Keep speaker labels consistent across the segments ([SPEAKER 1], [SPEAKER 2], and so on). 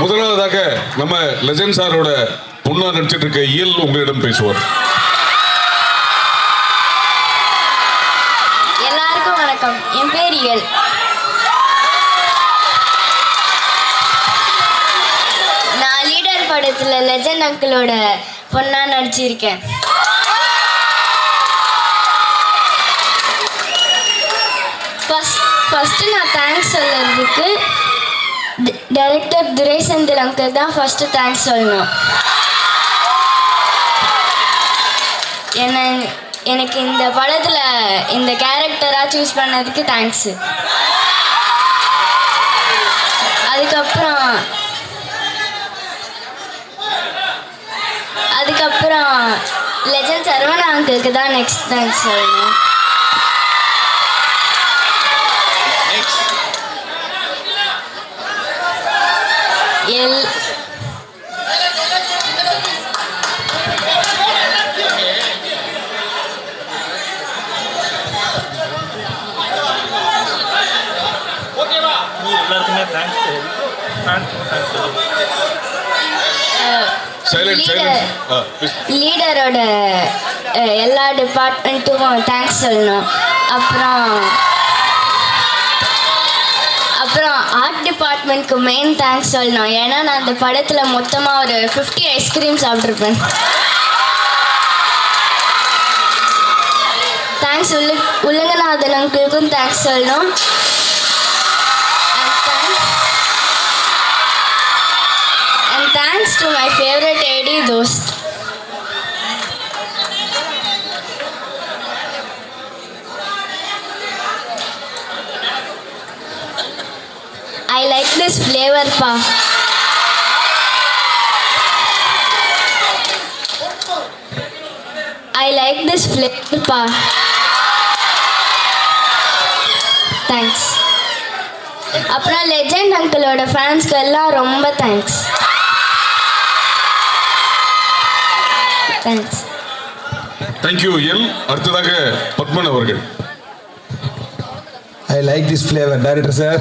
[SPEAKER 1] முதலாவதாக நம்ம லெஜண்ட் சாரோட பொண்ணா நடிச்சிட்டு இருக்க இயல் உங்களிடம் பேசுவார்.
[SPEAKER 2] எல்லாருக்கும் வணக்கம். என் பேர் இயல். நான் லீடர் படத்துல லெஜண்ட் அங்கிளோட பொண்ணா நடிச்சிருக்கேன். ஃபர்ஸ்ட் நான் தேங்க்ஸ் சொல்றதுக்கு டைரக்டர் துரை செந்தில் அங்கிள் தான் ஃபர்ஸ்ட் தேங்க்ஸ் சொல்லணும். எனக்கு இந்த படத்தில் இந்த கேரக்டராக சூஸ் பண்ணதுக்கு தேங்க்ஸு. அதுக்கப்புறம் லெஜண்ட் சரவணா அங்கிளுக்கு தான் நெக்ஸ்ட் தேங்க்ஸ் சொல்லணும். லீடரோட எல்லா டிபார்ட்மெண்ட்டுக்கும் தேங்க்ஸ் சொல்லணும். அப்புறம் ஆர்ட் டிபார்ட்மெண்ட்க்கு மெயின் தேங்க்ஸ் சொல்லணும். ஏன்னா நான் அந்த படத்தில் மொத்தமாக ஒரு 50 ஐஸ்கிரீம் சாப்பிட்ருப்பேன். தேங்க்ஸ் உலகநாதன் அங்கிளுக்கும் தேங்க்ஸ் சொல்லணும். And thanks to my favorite AD Dost. I like this flavor, pa. I like this flavor, pa. Thanks. அப்புறம் லெஜண்ட் அங்கிளோட ஃபேன்ஸ்க்கு எல்லாம் ரொம்ப தேங்க்ஸ். தேங்க்ஸ்.
[SPEAKER 1] தேங்க்யூ எல். அடுத்ததாக பத்மன் அவர்கள்.
[SPEAKER 3] I like this flavour director sir.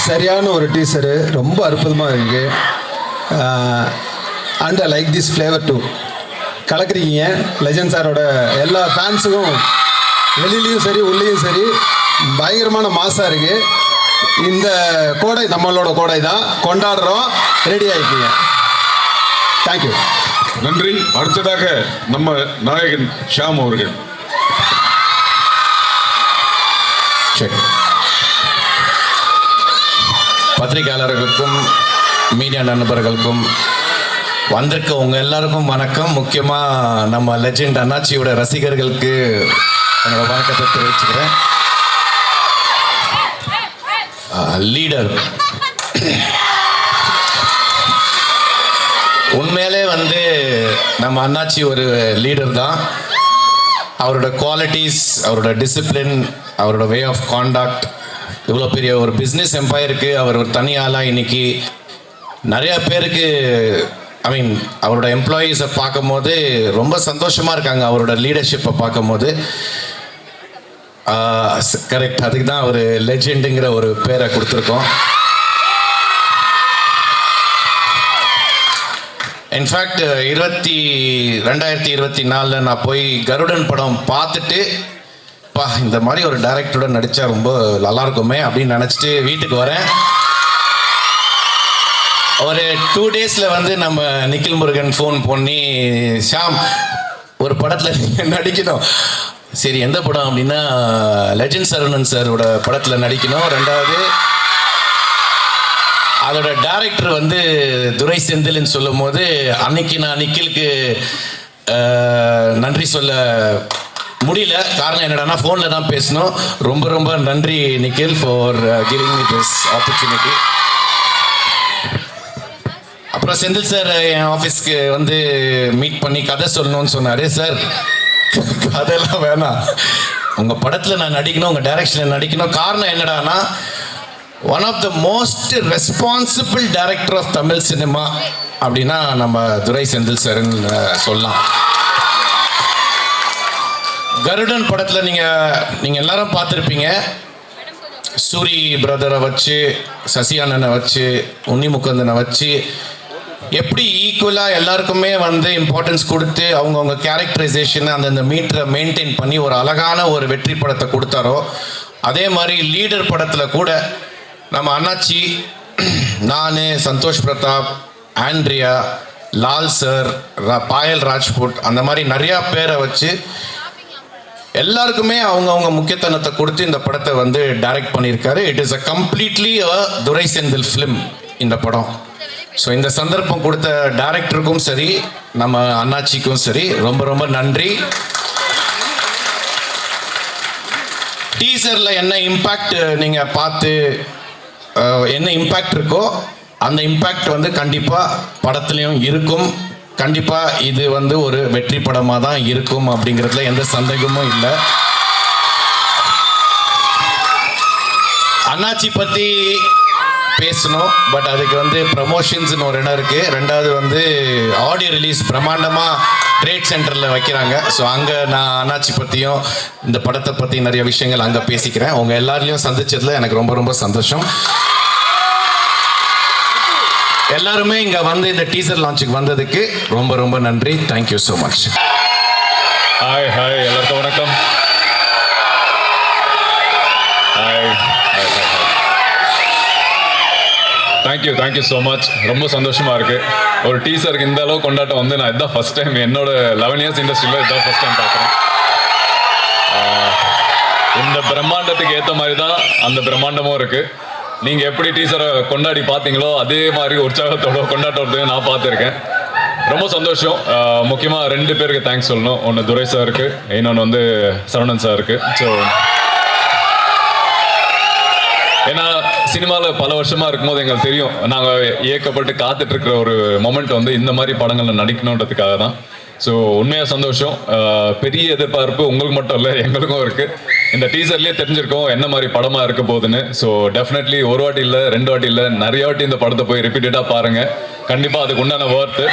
[SPEAKER 3] சரியான ஒரு டீசரு, ரொம்ப அற்புதமாக இருக்கு. And I like this flavour too. கலக்குறீங்க. லெஜண்ட் சாரோட எல்லா ஃபேன்ஸுக்கும் வெளியிலையும் சரி உள்ளேயும் சரி பயங்கரமான மாசாக இருக்கு. இந்த கோடை நம்மளோட கோடை தான், கொண்டாடுறோம். ரெடி ஆகிக்கீங்க. தேங்க்யூ.
[SPEAKER 1] நன்றி. அடுத்ததாக நம்ம நாயகன் ஷாம் அவர்கள்.
[SPEAKER 4] பத்திரிகையாளர்களுக்கும் மீடியா நண்பர்களுக்கும் வந்திருக்க உங்கள் எல்லாருக்கும் வணக்கம். முக்கியமாக நம்ம லெஜண்ட் அண்ணாச்சியோட ரசிகர்களுக்கு என்னோட வணக்கத்தை தெரிவிச்சுக்கிறேன். லீடர் உண்மையிலே நம்ம அண்ணாச்சி ஒரு லீடர் தான். அவரோட குவாலிட்டிஸ், அவரோட டிசிப்ளின், அவரோட வே ஆஃப் காண்டாக்ட், இவ்வளோ பெரிய ஒரு பிஸ்னஸ் எம்பையருக்கு அவர் ஒரு தனி ஆளாக இன்னைக்கு நிறையா பேருக்கு அவரோட எம்ப்ளாயீஸை பார்க்கும் போது ரொம்ப சந்தோஷமாக இருக்காங்க. அவரோட லீடர்ஷிப்பை பார்க்கும் போது கரெக்ட், அதுக்கு தான் அவர் லெஜெண்டுங்கிற ஒரு பேரை கொடுத்துருக்கோம். இன்ஃபேக்ட் 2024 நான் போய் கருடன் படம் பார்த்துட்டு இந்த மாதிரி ஒரு டைரக்டரோட நடித்தா ரொம்ப நல்லா இருக்குமே அப்படின்னு நினச்சிட்டு வீட்டுக்கு வரேன். ஒரு 2 டேஸில் நம்ம நிக்கில் முருகன் ஃபோன் பண்ணி, ஷாம் ஒரு படத்தில் நடிக்கணும். சரி, எந்த படம் அப்படின்னா லெஜண்ட் சரவணன் சாரோட படத்தில் நடிக்கணும். ரெண்டாவது அதோட டைரக்டர் துரை செந்தில்னு சொல்லும் போது அன்னைக்கு நான் நிக்கிலுக்கு நன்றி சொல்ல முடியல. காரணம் என்னடானா ஃபோனில் தான் பேசணும். ரொம்ப ரொம்ப நன்றி Nikhil for giving me this opportunity. அப்புறம் செந்தில் சார் என் ஆஃபீஸ்க்கு மீட் பண்ணி கதை சொல்லணும்னு சொன்னார். சார் கதையெல்லாம் வேணாம், உங்கள் படத்தில் நான் நடிக்கணும், உங்கள் டைரக்ஷனில் நடிக்கணும். காரணம் என்னடானா one of the most responsible director of Tamil cinema அப்படின்னா நம்ம துரை செந்தில் சார்ன்னு சொல்லலாம். கருடன் படத்தில் நீங்கள் எல்லாரும் பார்த்துருப்பீங்க. சூரி பிரதரை வச்சு, சசி அண்ணனை வச்சு, உன்னி முகுந்தனை வச்சு எப்படி ஈக்குவலாக எல்லாருக்குமே வந்து இம்பார்ட்டன்ஸ் கொடுத்து அவங்கவுங்க கேரக்டரைசேஷன் அந்தந்த மீட்டரை மெயின்டைன் பண்ணி ஒரு அழகான ஒரு வெற்றி படத்தை கொடுத்தாரோ, அதே மாதிரி லீடர் படத்தில் கூட நம்ம அண்ணாச்சி, நான், சந்தோஷ் பிரதாப், ஆண்ட்ரியா, லால் சார், பாயல் ராஜ்புட், அந்த மாதிரி நிறையா பேரை வச்சு எல்லாருக்குமே அவங்கவுங்க முக்கியத்துவத்தை கொடுத்து இந்த படத்தை வந்து டைரக்ட் பண்ணியிருக்காரு. It is a completely Durai Senthil film இந்த படம். ஸோ இந்த சந்தர்ப்பம் கொடுத்த டைரக்டருக்கும் சரி, நம்ம அண்ணாச்சிக்கும் சரி ரொம்ப ரொம்ப நன்றி. டீசரில் என்ன இம்பேக்ட் நீங்கள் பார்த்து என்ன இம்பேக்ட் இருக்கோ அந்த இம்பேக்ட் வந்து கண்டிப்பாக படத்துலையும் இருக்கும். கண்டிப்பாக இது வந்து ஒரு வெற்றி படமாக தான் இருக்கும் அப்படிங்கிறதுல எந்த சந்தேகமும் இல்லை. அண்ணாச்சி பற்றி பேசணும், பட் அதுக்கு வந்து ப்ரமோஷன்ஸ்னு ஒரு இடம் இருக்குது. ரெண்டாவது வந்து ஆடியோ ரிலீஸ் பிரம்மாண்டமாக ட்ரேட் சென்டரில் வைக்கிறாங்க. ஸோ அங்கே நான் அண்ணாச்சி பற்றியும் இந்த படத்தை பற்றி நிறைய விஷயங்கள் அங்கே பேசிக்கிறேன். உங்கள் எல்லாரையும் சந்திச்சதில் எனக்கு ரொம்ப ரொம்ப சந்தோஷம். எல்லாருமே இங்கே வந்து இந்த டீசர் லான்ச்சுக்கு வந்ததுக்கு ரொம்ப ரொம்ப நன்றி. Thank you so much.
[SPEAKER 5] Hi hi, எல்லாருக்கும் வணக்கம். Hi, thank you so much. ரொம்ப சந்தோஷமா இருக்கு. ஒரு டீசருக்கு இந்த அளவு கொண்டாட்டம் வந்து நான் இதுதான் ஃபர்ஸ்ட் டைம், என்னோட 11 இயர்ஸ் இண்டஸ்ட்ரியில் இதுதான் ஃபர்ஸ்ட் டைம் பார்க்குறேன். இந்த பிரம்மாண்டத்துக்கு ஏற்ற மாதிரி தான் அந்த பிரம்மாண்டமும் இருக்கு. நீங்க எப்படி டீசரை கொண்டாடி பார்த்தீங்களோ அதே மாதிரி உற்சாகத்தோட கொண்டாட்டத்தோட நான் பார்த்துருக்கேன். ரொம்ப சந்தோஷம். முக்கியமாக 2 பேருக்கு தேங்க்ஸ் சொல்லணும். ஒன்று துரை சாருக்கு, இன்னொன்று வந்து சரவணன் சாருக்கு. ஸோ ஏன்னா சினிமாவில் பல வருஷமாக இருக்கும்போது எங்களுக்கு தெரியும், நாங்கள் ஏக்கப்பட்டு காத்துட்டு இருக்கிற ஒரு மொமெண்ட் வந்து இந்த மாதிரி படங்களில் நடிக்கணுன்றதுக்காக தான். ஸோ உண்மையாக சந்தோஷம். பெரிய எதிர்பார்ப்பு உங்களுக்கு மட்டும் இல்லை, எங்களுக்கும் இருக்குது. இந்த டீசர்லேயே தெரிஞ்சிருக்கோம் என்ன மாதிரி படமாக இருக்க போகுதுன்னு. ஸோ டெஃபினெட்லி ஒரு வாட்டி இல்லை, 2 வாட்டி இல்லை, நிறைய வாட்டி இந்த படத்தை போய் ரிப்பீட்டடாக பாருங்கள். கண்டிப்பாக அதுக்கு உண்டான ஒர்த்து.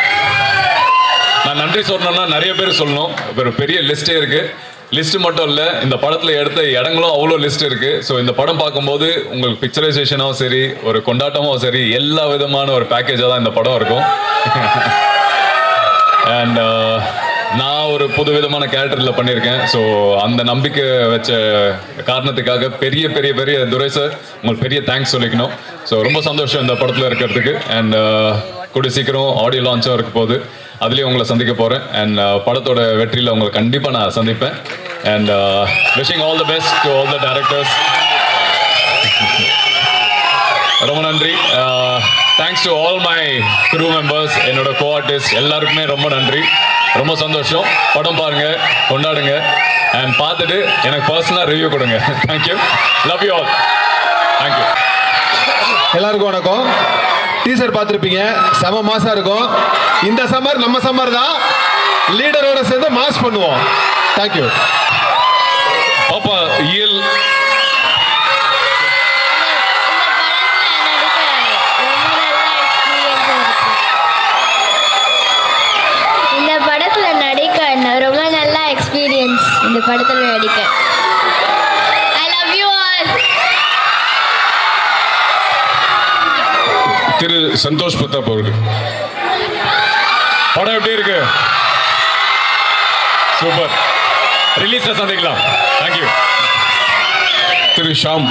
[SPEAKER 5] நான் நன்றி சொல்லணும்னா நிறைய பேர் சொல்லணும். ஒரு பெரிய லிஸ்ட்டே இருக்குது. லிஸ்ட் மட்டும் இல்லை, இந்த படத்தில் எடுத்த இடங்களும் அவ்வளோ லிஸ்ட் இருக்குது. ஸோ இந்த படம் பார்க்கும்போது உங்களுக்கு பிக்சரைசேஷனாகவும் சரி, ஒரு கொண்டாட்டமும் சரி, எல்லா விதமான ஒரு பேக்கேஜாக தான் இந்த படம் இருக்கும். அண்ட் நான் ஒரு புது விதமான கேரக்டரில் பண்ணியிருக்கேன். ஸோ அந்த நம்பிக்கை வச்ச காரணத்துக்காக பெரிய பெரிய பெரிய துரை சார் உங்களுக்கு பெரிய தேங்க்ஸ் சொல்லிக்கணும். ஸோ ரொம்ப சந்தோஷம் இந்த படத்தில் இருக்கிறதுக்கு. அண்ட் கூடிய சீக்கிரம் ஆடியோ லான்ச்சும் இருக்க போகுது, அதுலேயும் உங்களை சந்திக்க போகிறேன். அண்ட் படத்தோட வெற்றியில் உங்களை கண்டிப்பாக நான் சந்திப்பேன். And wishing all the best to all the directors. ரொம்ப நன்றி. Thanks to all my crew members, என்னோட கோ ஆர்டிஸ்ட் எல்லாருக்குமே ரொம்ப நன்றி. ரொம்ப சந்தோஷம். படம் பாருங்க, கொண்டாடுங்க, அண்ட் பார்த்துட்டு எனக்கு பர்சனலாக ரிவ்யூ கொடுங்க. Thank you, love you all. Thank you.
[SPEAKER 3] எல்லாருக்கும் வணக்கம். டீசர் பார்த்துருப்பீங்க, செம மாசா இருக்கும். இந்த சம்மர் நம்ம சம்மர் தான், லீடரோட சேர்ந்து மாஸ் பண்ணுவோம். தேங்க்யூ.
[SPEAKER 1] பாப்பா இயல்
[SPEAKER 2] இந்த படத்துல நடிக்க ரொம்ப நல்ல எக்ஸ்பீரியன்ஸ். இந்த படத்துல நடிக்க ஐ லவ் யூ ஆல்.
[SPEAKER 1] திரு சந்தோஷ் பிரதாப் அவர்கள்.
[SPEAKER 5] படம் எப்படி இருக்கு? சூப்பர். ரிலீஸ்ல சந்திக்கலாம். தேங்க்யூ.
[SPEAKER 1] திரு ஷாம்.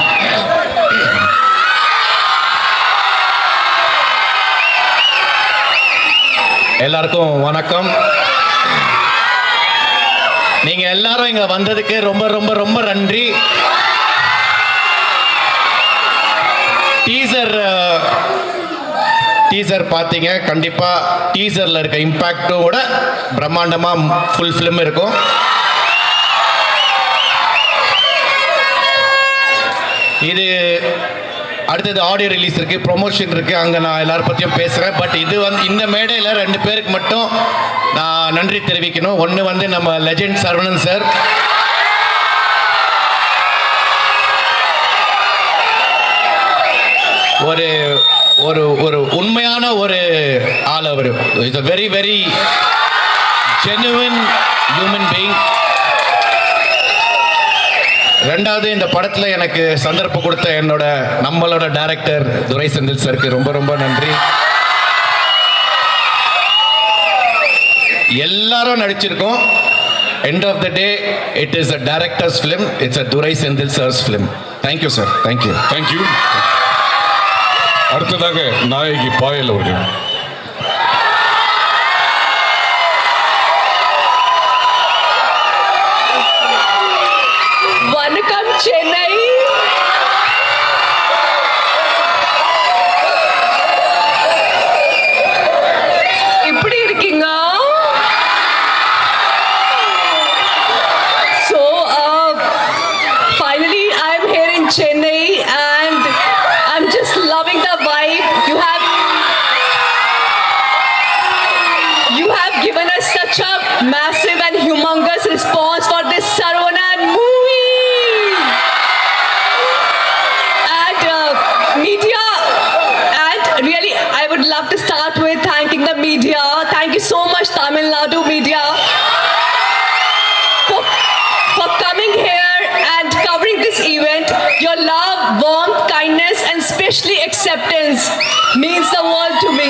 [SPEAKER 4] எல்லாருக்கும் வணக்கம். நீங்க எல்லாரும் இங்க வந்ததுக்கு ரொம்ப ரொம்ப ரொம்ப நன்றி. டீசர் பார்த்தீங்க, கண்டிப்பா டீசர்ல இருக்க இம்பாக்டோட பிரம்மாண்டமா ஃபுல் ஃபிலிம் இருக்கும். இது அடுத்தது ஆடியோ ரிலீஸ் இருக்கு, ப்ரொமோஷன் இருக்கு, அங்கே நான் எல்லாரும் பற்றியும் பேசுகிறேன். பட் இது வந்து இந்த மேடையில் 2 பேருக்கு மட்டும் நான் நன்றி தெரிவிக்கணும். ஒன்று வந்து நம்ம லெஜெண்ட் சரவணன் சார், ஒரு ஒரு ஒரு உண்மையான ஒரு ஆள். அவர் is a very very genuine human being. ரெண்டாவது இந்த படத்தில் எனக்கு சந்தர்ப்பம் கொடுத்த நம்மளோட டைரக்டர் துரை செந்தில் சாருக்கு ரொம்ப ரொம்ப நன்றி. எல்லாரும் நடிச்சிருக்கோம். End of the day, it is a director's film. It's a Durai Sendil sir's film. Thank you, sir. Thank you.
[SPEAKER 1] Thank you. அடுத்ததாக நாயகி பாயல் அவர்கள்.
[SPEAKER 6] வணக்கம் சென்னை. எப்படி இருக்கீங்க? Finally, I'm here in Chennai and I'm just loving the vibe. You have given us such a massive and humongous response for this Saravanan movie. And media, and really, I would love to start with thanking the media. Thank you so much, Tamil Nadu media, for coming here and covering this event. Your love, warmth, kindness, and especially acceptance means the world to me.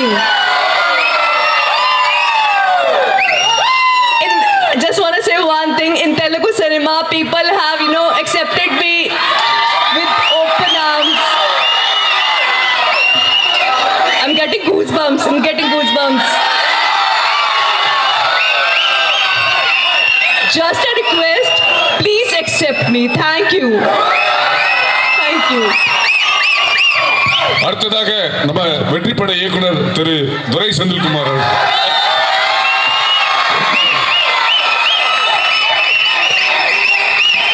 [SPEAKER 6] I just want to say one thing. In Telugu cinema, people have, accepted me with open arms. I'm getting goosebumps. Just a request, please accept me. Thank you.
[SPEAKER 1] அடுத்ததாக நம்ம வெற்றிப்பட இயக்குனர் திரு துரை செந்தில்குமார் அவர்கள்.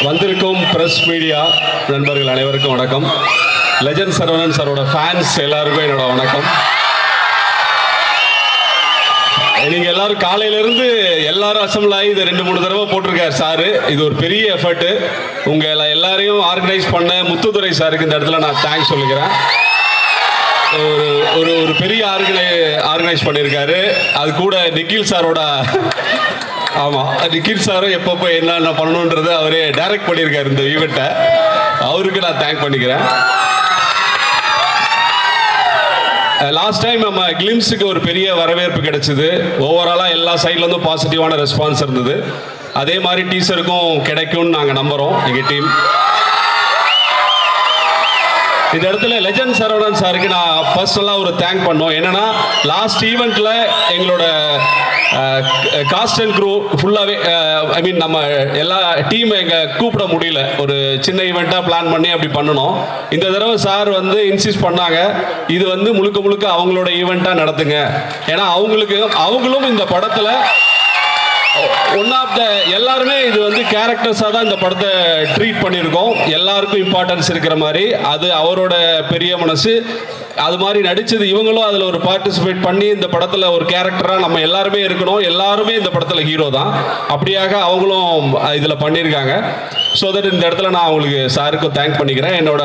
[SPEAKER 7] வந்திருக்கும் press media நண்பர்கள் அனைவருக்கும் வணக்கம். Legend Saravanan சாரோட fans எல்லாருக்கும் என்னோட வணக்கம். நீங்க எல்லாரும் காலையிலிருந்து எல்லாரும் அசம்பிள் ஆகி இதை 2-3 தடவை போட்டிருக்காரு சாரு. இது ஒரு பெரிய எஃபர்ட். உங்க எல்லாரையும் ஆர்கனைஸ் பண்ண முத்துதுரை சாருக்கு இந்த இடத்துல நான் தேங்க்ஸ் சொல்லிக்கிறேன். ஒரு பெரிய ஆர்கனைஸ் பண்ணியிருக்காரு. அது கூட நிக்கில் சாரோட, ஆமாம், நிக்கில் சாரும் எப்பப்போ என்னென்ன பண்ணணுன்றது அவரே டைரக்ட் பண்ணியிருக்காரு இந்த ஈவெண்ட்டை. அவருக்கு நான் தேங்க் பண்ணிக்கிறேன். லாஸ்ட் டைம் நம்ம கிளிம்ஸுக்கு ஒரு பெரிய வரவேற்பு கிடைச்சிது. ஓவராலாக எல்லா சைட்லேருந்தும் பாசிட்டிவான ரெஸ்பான்ஸ் இருந்தது. அதே மாதிரி டீசருக்கும் கிடைக்கும்னு நாங்கள் நம்புகிறோம் எங்கள் டீம். இந்த இடத்துல லெஜண்ட் சரவணன் சாருக்கு நான் பர்சனலாக ஒரு தேங்க் பண்ணோம். என்னன்னா லாஸ்ட் ஈவெண்ட்டில் எங்களோட காஸ்ட் அண்ட் க்ரூ ஃபுல்லாகவே, ஐ மீன் நம்ம எல்லா டீம் எங்கள் கூப்பிட முடியல. ஒரு சின்ன ஈவெண்ட்டாக பிளான் பண்ணி அப்படி பண்ணணும். இந்த தடவை சார் இன்சிஸ்ட் பண்ணாங்க, இது முழுக்க அவங்களோட ஈவெண்ட்டாக நடத்துங்க. ஏன்னா அவங்களும் இந்த படத்தில் ஒன் ஆஃப் த எல்லாருமே இது கேரக்டர்ஸாக தான் இந்த படத்தை ட்ரீட் பண்ணியிருக்கோம். எல்லாருக்கும் இம்பார்ட்டன்ஸ் இருக்கிற மாதிரி அது அவரோட பெரிய மனசு. அது மாதிரி நடிச்சது இவங்களும் அதில் ஒரு பார்ட்டிசிபேட் பண்ணி இந்த படத்தில் ஒரு கேரக்டராக நம்ம எல்லாருமே இருக்கணும். எல்லாருமே இந்த படத்தில் ஹீரோ தான். அப்படியாக அவங்களும் இதில் பண்ணியிருக்காங்க. ஸோ தட் இந்த இடத்துல நான் அவங்களுக்கு சாருக்கும் தேங்க் பண்ணிக்கிறேன். என்னோட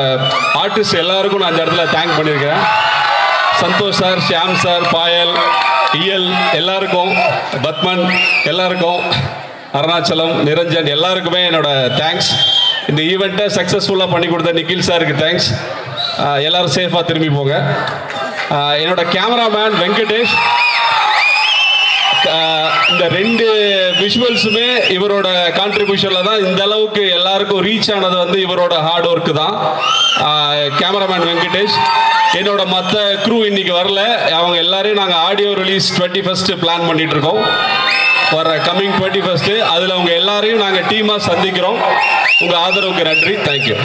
[SPEAKER 7] ஆர்டிஸ்ட் எல்லாருக்கும் நான் இந்த இடத்துல தேங்க் பண்ணியிருக்கிறேன். சந்தோஷ் சார், ஷியாம் சார், பாயல், இயல் எல்லாருக்கும், பத்மன் எல்லாருக்கும், அருணாச்சலம், நிரஞ்சன் எல்லாருக்குமே என்னோட தேங்க்ஸ். இந்த ஈவெண்ட்டை சக்ஸஸ்ஃபுல்லாக பண்ணி கொடுத்த நிக்கில் சாருக்கு தேங்க்ஸ். எல்லாரும் சேஃபாக திரும்பி போங்க. என்னோட கேமராமேன் வெங்கடேஷ், இந்த 2 விஷுவல்ஸுமே இவரோட கான்ட்ரிபியூஷனில் தான் இந்த அளவுக்கு எல்லாருக்கும் ரீச் ஆனது இவரோட ஹார்ட் ஒர்க்கு தான். கேமராமேன் வெங்கடேஷ். என்னோட மற்ற க்ரூ இன்னைக்கு வரல. அவங்க எல்லாரையும் நாங்கள் ஆடியோ ரிலீஸ் 21st பிளான் பண்ணிட்டு இருக்கோம். வர கம்மிங் 21st அதில் அவங்க எல்லாரையும் நாங்கள் டீமாக சந்திக்கிறோம். உங்கள் ஆதரவுக்கு நன்றி. தேங்க்யூ.